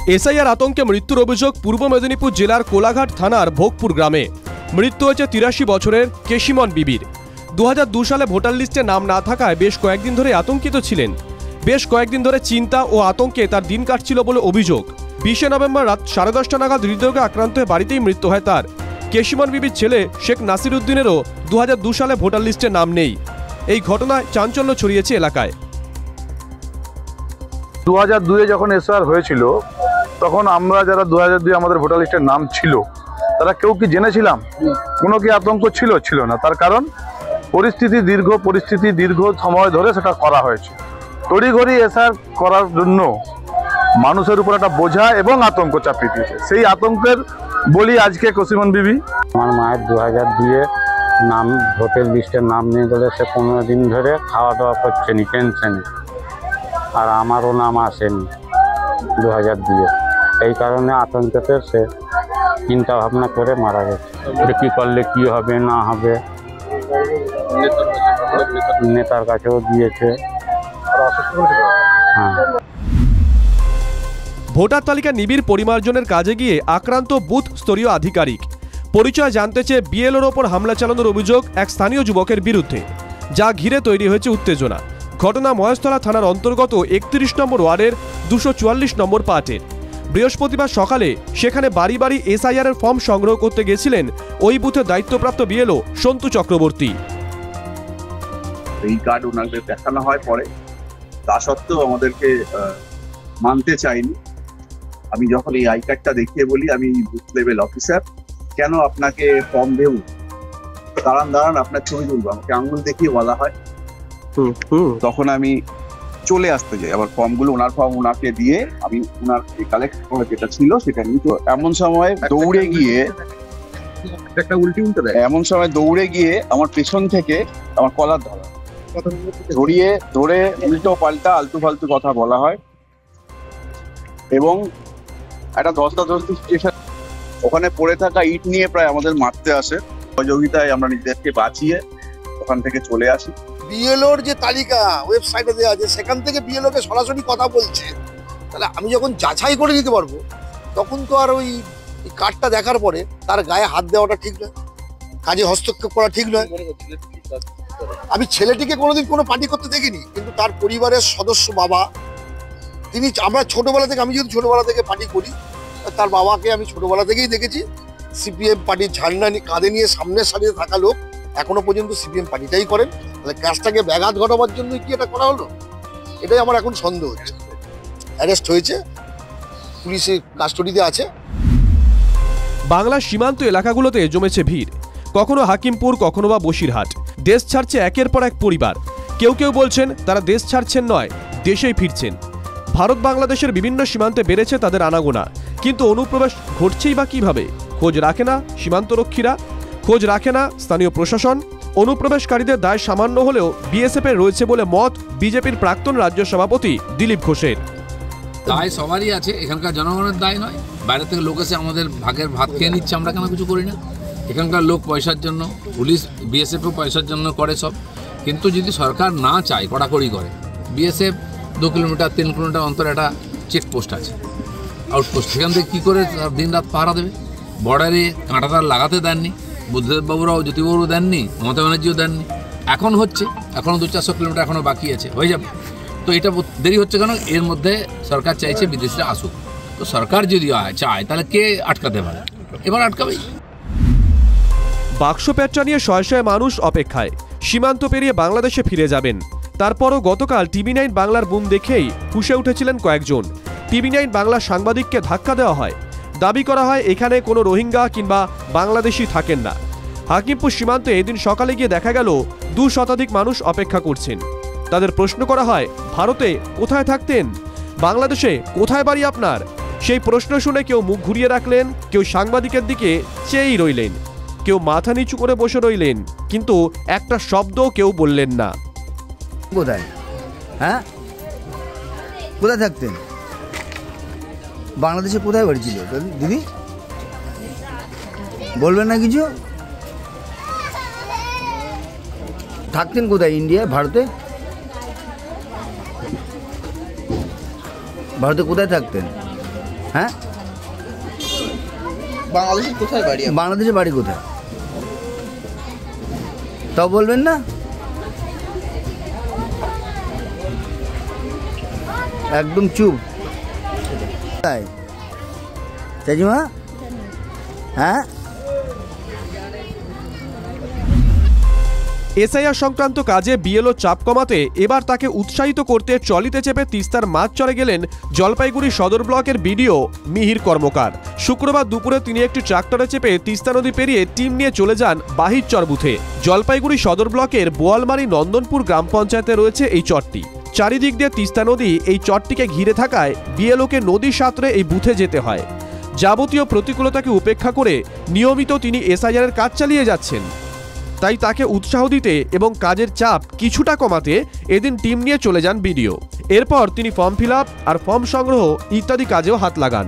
SIR আতঙ্কে মৃত্যুর অভিযোগ পূর্ব মেদিনীপুর জেলার কোলাঘাট থানার ভোগপুর গ্রামে। মৃত্যু হয়েছে ৮৩ বছরের কেশিমন বিবির। ২০০২ সালে ভোটার লিস্টে নাম না থাকায় বেশ কয়েকদিন ধরে আতঙ্কিত ছিলেন। বেশ কয়েকদিন ধরে চিন্তা ও আতঙ্কে তার দিন কাটছিল বলে অভিযোগ। ২০ নভেম্বর রাত 10:30 নাগাদ হৃদরোগে আক্রান্ত হয়ে বাড়িতেই মৃত্যু হয় তার। কেশিমন বিবির ছেলে শেখ নাসির উদ্দিনেরও ২০০২ সালে ভোটার লিস্টে নাম নেই। এই ঘটনায় চাঞ্চল্য ছড়িয়েছে এলাকায়। ২০০২-এ যখন এসআর হয়েছিল তখন আমরা যারা ২০০২ আমাদের ভোটার লিস্টের নাম ছিল তারা কেউ কি জেনেছিলাম? কোনো কি আতঙ্ক ছিল না। তার কারণ পরিস্থিতি দীর্ঘ সময় ধরে সেটা করা হয়েছে। তড়িঘড়ি এসআর করার জন্য মানুষের উপর একটা বোঝা এবং আতঙ্ক চাপিয়ে দিয়েছে। সেই আতঙ্কের বলি আজকে কেশিমন বিবি। আমার মায়ের ২০০২-এ নাম ভোটার লিস্টের নাম নিয়ে গেলে সে 15 দিন ধরে খাওয়া দাওয়া করছে নি, টেনশনে। আর আমারও নাম আসেনি ২০০২-এ। এই কারণে আতঙ্কতে সে চিন্তা ভাবনা করে মারা গেছে। এটা কী করলে কি হবে না হবে, নেতার কাছেও দিয়েছে। হ্যাঁ। ভোটার তালিকা নিবিড় পরিমার্জনের কাজে গিয়ে আক্রান্ত বুথ স্তরীয় আধিকারিক। পরিচয় জানতে চেয়ে বিএলওর ওপর হামলা চালানোর অভিযোগ এক স্থানীয় যুবকের বিরুদ্ধে, যা ঘিরে তৈরি হয়েছে উত্তেজনা। ঘটনা মহেশতলা থানার অন্তর্গত ৩১ নম্বর ওয়ার্ডের ২৪৪ নম্বর পার্টের। বৃহস্পতিবার সকালে সেখানে বাড়ি বাড়ি এসআইআর ফর্ম সংগ্রহ করতে গেছিলেন ওই বুথের দায়িত্বপ্রাপ্ত বিএলও সন্তু চক্রবর্তী। এই কার্ড ওনাদের দেখানো হয় পরে, তা সত্ত্বেও আমাদেরকে মানতে চাইনি। আমি যখন এই আই কার্ডটা দেখিয়ে বলি আমি বুথ লেভেল অফিসার, কেন আপনাকে ফর্ম দেব? দাঁড়ান আপনার ছবি তুলবো, আমাকে আঙুল দেখিয়ে বলা হয়। তখন আমি চলে আসতে যাই, আবার ফর্মগুলো ওনার ফর্ম ওনাকে দিয়ে আমি ওনার কালেক্ট করা যেটা ছিল সেটা নিয়ে এমন সময় দৌড়ে গিয়ে আমার পেছন থেকে আমার কলার ধরে উল্টো পাল্টা আলতু ফালতু কথা বলা হয় এবং একটা ধস্তাধস্তি স্টেশন ওখানে পড়ে থাকা ইট নিয়ে প্রায় আমাদের মারতে আসে। সহযোগিতায় আমরা নিজেদেরকে বাঁচিয়ে ওখান থেকে চলে আসি। বিএলওর যে তালিকা ওয়েবসাইটে দেওয়া আছে সেখান থেকে বিএলওকে সরাসরি কথা বলছে, তাহলে আমি যখন যাচাই করে দিতে পারবো তখন তো আর ওই কার্ডটা দেখার পরে তার গায়ে হাত দেওয়াটা ঠিক নয়, কাজে হস্তক্ষেপ করা ঠিক নয়। আমি ছেলেটিকে কোনোদিন কোনো পার্টি করতে দেখিনি, কিন্তু তার পরিবারের সদস্য বাবা তিনি, আমরা আমি যদি ছোটবেলা থেকে পার্টি করি, তার বাবাকে আমি ছোটবেলা থেকেই দেখেছি সিপিএম পার্টির ঝান্ডা কাঁধে নিয়ে সামনের সারিতে থাকা লোক এখনো পর্যন্ত সিপিএম পার্টিটাই করেন। তাহলে কাজটাকে ব্যাঘাত ঘটাবার জন্য কি এটা করা হলো? এটাই আমার এখন সন্দেহ হচ্ছে। অ্যারেস্ট হয়েছে, পুলিশের কাস্টডিতে আছে। বাংলার সীমান্ত এলাকাগুলোতে জমেছে ভিড়, কখনো হাকিমপুর, কখনো বা বসিরহাট। দেশ ছাড়ছে একের পর এক পরিবার। কেউ বলছেন তারা দেশ ছাড়ছেন নয়, দেশেই ফিরছেন। ভারত বাংলাদেশের বিভিন্ন সীমান্তে বেড়েছে তাদের আনাগোনা, কিন্তু অনুপ্রবেশ ঘটছেই বা কিভাবে? খোঁজ রাখে না সীমান্তরক্ষীরা, খোঁজ রাখে না স্থানীয় প্রশাসন। অনুপ্রবেশকারীদের দায় সামান্য হলেও বিএসএফের রয়েছে বলে মত বিজেপির প্রাক্তন রাজ্য সভাপতি দিলীপ ঘোষের। দায় সবারই আছে, এখানকার জনগণের দায় নয়। বাইরে থেকে লোক এসে আমাদের ভাগের ভাত খেয়ে নিচ্ছে, আমরা কেন কিছু করি না? এখানকার লোক পয়সার জন্য, পুলিশ বিএসএফও পয়সার জন্য করে সব। কিন্তু যদি সরকার না চায়, কড়াকড়ি করে, বিএসএফ 2 কিলোমিটার 3 কিলোমিটার অন্তর একটা চেকপোস্ট আছে, আউটপোস্ট, সেখান থেকে কী করে দিন রাত পাহারা দেবে? বর্ডারে কাঁটাতার লাগাতে দেননি, বুদ্ধদেববাবুরাও, জ্যোতিবাবুরাও দেননি, মমতা ব্যানার্জিও দেননি। এখন হচ্ছে, এখনও 200-400 কিলোমিটার এখনও বাকি আছে, হয়ে যাবে। তো এটা দেরি হচ্ছে কেন? এর মধ্যে সরকার চাইছে বিদেশিরা আসুক। তো সরকার যদি চায় তাহলে কে আটকাতে পারে? এবার আটকাবেই। বাক্স প্যাঁচা নিয়ে শয়ে মানুষ অপেক্ষায় সীমান্ত পেরিয়ে বাংলাদেশে ফিরে যাবেন। তারপরও গতকাল TV9 বাংলার বুম দেখেই ফুঁসে উঠেছিলেন কয়েকজন। TV9 বাংলার সাংবাদিককে ধাক্কা দেওয়া হয়, দাবি করা হয় এখানে কোনো রোহিঙ্গা কিংবা বাংলাদেশি থাকেন না। হাকিমপুর সীমান্তে এদিন সকালে গিয়ে দেখা গেল 2 শতাধিক মানুষ অপেক্ষা করছেন। তাদের প্রশ্ন করা হয়, ভারতে কোথায় থাকতেন, বাংলাদেশে কোথায় বাড়ি আপনার? সেই প্রশ্ন শুনে কেউ মুখ ঘুরিয়ে রাখলেন, কেউ সাংবাদিকের দিকে চেয়েই রইলেন, কেউ মাথা নিচু করে বসে রইলেন, কিন্তু একটা শব্দও কেউ বললেন না। কোথায়? হ্যাঁ, কোথায় থাকতেন? বাংলাদেশে কোথায় বাড়ি ছিল দিদি? বলবেন না কিছু? থাকতেন কোথায়? ইন্ডিয়া, ভারতে? ভারতে কোথায় থাকতেন? হ্যাঁ, বাংলাদেশের কোথায় বাড়ি? বাংলাদেশের বাড়ি কোথায় তাও বলবেন না? একদম চুপ। তাই চাচিমা, হ্যাঁ, এসআইআর সংক্রান্ত কাজে বিএলও চাপ কমাতে এবার তাকে উৎসাহিত করতে ট্রলিতে চেপে তিস্তার মাছ চড়ে গেলেন জলপাইগুড়ি সদর ব্লকের বিডিও মিহির কর্মকার। শুক্রবার দুপুরে তিনি একটি ট্রাক্টরে চেপে তিস্তা নদী পেরিয়ে টিম নিয়ে চলে যান বাহিরচর বুথে। জলপাইগুড়ি সদর ব্লকের বোয়ালমারি নন্দনপুর গ্রাম পঞ্চায়েতে রয়েছে এই চরটি। চারিদিক দিয়ে তিস্তা নদী এই চরটিকে ঘিরে থাকায় বিএলওকে নদী সাঁতরে এই বুথে যেতে হয়। যাবতীয় প্রতিকূলতাকে উপেক্ষা করে নিয়মিত তিনি এসআইআরের কাজ চালিয়ে যাচ্ছেন। তাই তাকে উৎসাহ দিতে এবং কাজের চাপ কিছুটা কমাতে এদিন টিম নিয়ে চলে যান বিডিও। এরপর তিনি ফর্ম ফিল আপ আর ফর্ম সংগ্রহ ইত্যাদি কাজেও হাত লাগান।